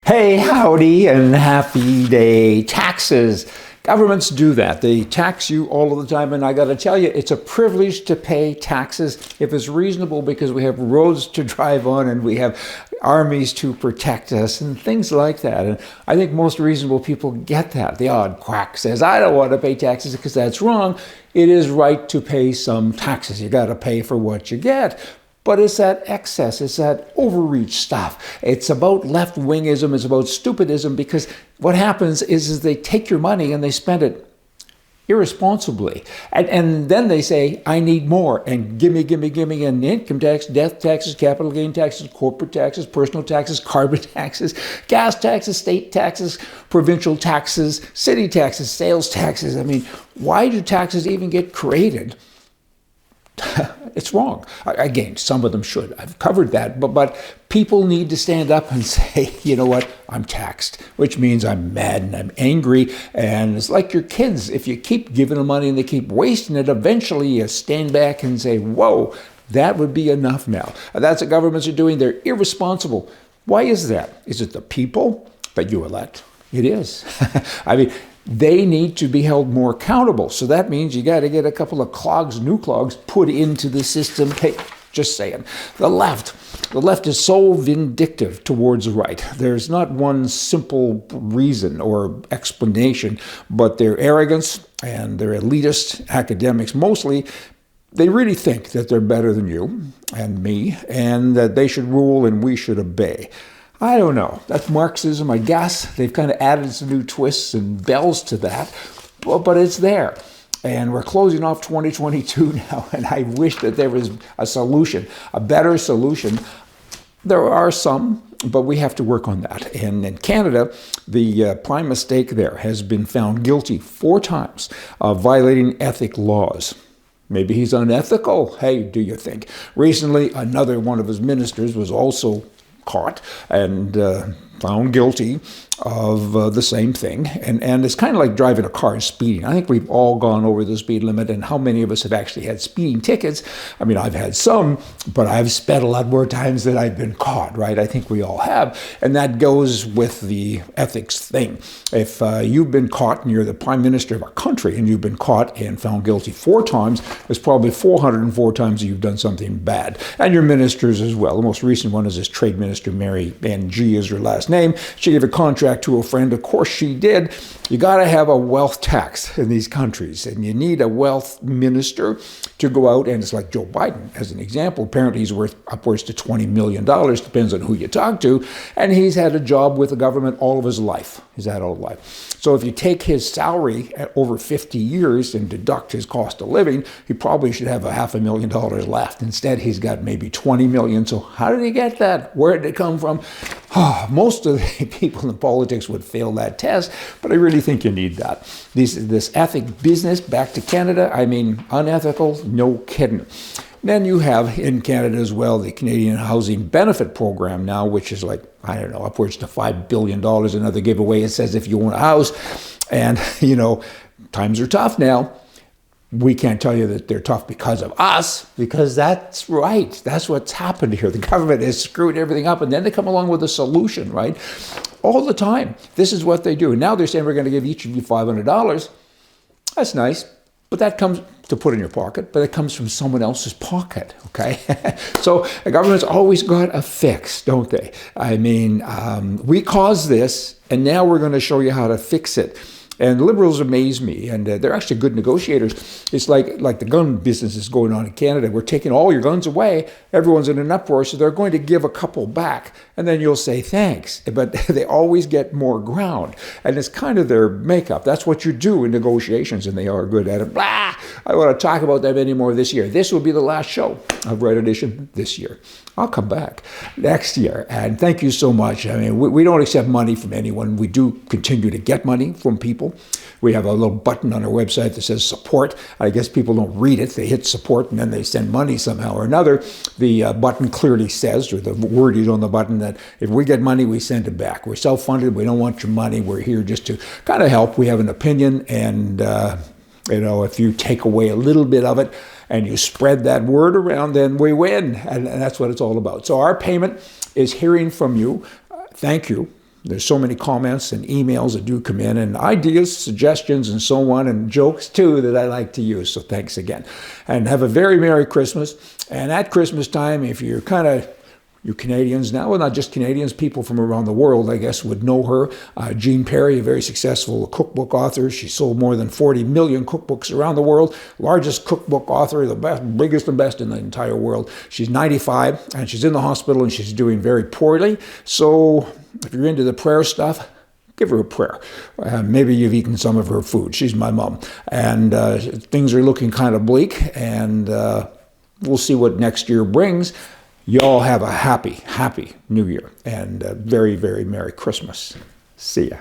Hey, howdy, and happy day. Taxes. Governments do that. They tax you all of the time, and I got to tell you, it's a privilege to pay taxes if it's reasonable, because we have roads to drive on and we have armies to protect us and things like that. And I think most reasonable people get that. The odd quack says, I don't want to pay taxes because that's wrong. It is right to pay some taxes. You got to pay for what you get. But it's that excess, it's that overreach stuff. It's about left-wingism, it's about stupidism, because what happens is they take your money and they spend it irresponsibly. And then they say, I need more, and gimme, and income tax, death taxes, capital gain taxes, corporate taxes, personal taxes, carbon taxes, gas taxes, state taxes, provincial taxes, city taxes, sales taxes. I mean, why do taxes even get created? It's wrong. Again, some of them should. I've covered that. But people need to stand up and say, you know what, I'm taxed, which means I'm mad and I'm angry. And it's like your kids. If you keep giving them money and they keep wasting it, eventually you stand back and say, whoa, that would be enough now. That's what governments are doing. They're irresponsible. Why is that? Is it the people that you elect? It is. I mean, they need to be held more accountable. So that means you got to get a couple of clogs, new clogs, put into the system. Hey, just saying. The left is so vindictive towards the right. There's not one simple reason or explanation, but their arrogance and their elitist academics mostly, they really think that they're better than you and me, and that they should rule and we should obey. I don't know. That's Marxism, I guess. They've kind of added some new twists and bells to that, but it's there. And we're closing off 2022 now, and I wish that there was a solution, a better solution. There are some, but we have to work on that. And in Canada, the prime mistake there has been found guilty 4 times of violating ethic laws. Maybe he's unethical. Hey, do you think? Recently, another one of his ministers was also caught and found guilty of the same thing. And it's kind of like driving a car and speeding. I think we've all gone over the speed limit, and how many of us have actually had speeding tickets? I mean, I've had some, but I've sped a lot more times than I've been caught, right? I think we all have. And that goes with the ethics thing. If you've been caught and you're the prime minister of a country and you've been caught and found guilty 4 times, there's probably 404 times that you've done something bad. And your ministers as well. The most recent one is this trade minister, Mary Ann G is her last name. She gave a contract to a friend. Of course she did. You got to have a wealth tax in these countries, and you need a wealth minister to go out, and it's like Joe Biden as an example. Apparently he's worth upwards to $20 million, depends on who you talk to, and he's had a job with the government all of his life. He's had all life. So if you take his salary at over 50 years and deduct his cost of living, he probably should have $500,000 left. Instead, he's got maybe $20 million. So how did he get that? Where did it come from? Most of the people in politics would fail that test, but I really think you need that. This ethic business, back to Canada, I mean, unethical, no kidding. Then you have in Canada as well the Canadian Housing Benefit Program now, which is like, I don't know, upwards to $5 billion. Another giveaway. It says if you own a house, and, you know, times are tough now. We can't tell you that they're tough because of us, because that's right. That's what's happened here. The government has screwed everything up, and then they come along with a solution, right? All the time. This is what they do. And now they're saying we're going to give each of you $500. That's nice, but that comes to put in your pocket, but it comes from someone else's pocket, okay? So the government's always got a fix, don't they? I mean, we caused this, and now we're going to show you how to fix it. And liberals amaze me, and they're actually good negotiators. It's like the gun business is going on in Canada. We're taking all your guns away. Everyone's in an uproar, so they're going to give a couple back, and then you'll say thanks. But they always get more ground, and it's kind of their makeup. That's what you do in negotiations, and they are good at it. Blah! I don't want to talk about them anymore this year. This will be the last show of Right Edition this year. I'll come back next year. And thank you so much. I mean, we don't accept money from anyone. We do continue to get money from people. We have a little button on our website that says support. I guess people don't read it. They hit support and then they send money somehow or another. The button clearly says, or the word is on the button, that if we get money, we send it back. We're self-funded. We don't want your money. We're here just to kind of help. We have an opinion, and if you take away a little bit of it and you spread that word around, then we win. And that's what it's all about. So our payment is hearing from you. Thank you. There's so many comments and emails that do come in, and ideas, suggestions, and so on, and jokes too that I like to use. So thanks again. And have a very Merry Christmas. And at Christmas time, if you're you Canadians now, well, not just Canadians, people from around the world, I guess, would know her. Pare, a very successful cookbook author. She sold more than 40 million cookbooks around the world. Largest cookbook author, the biggest and best in the entire world. She's 95, and she's in the hospital, and she's doing very poorly. So if you're into the prayer stuff, give her a prayer. Maybe you've eaten some of her food. She's my mom. And things are looking kind of bleak, and we'll see what next year brings. You all have a happy, happy New Year, and a very, very Merry Christmas. See ya.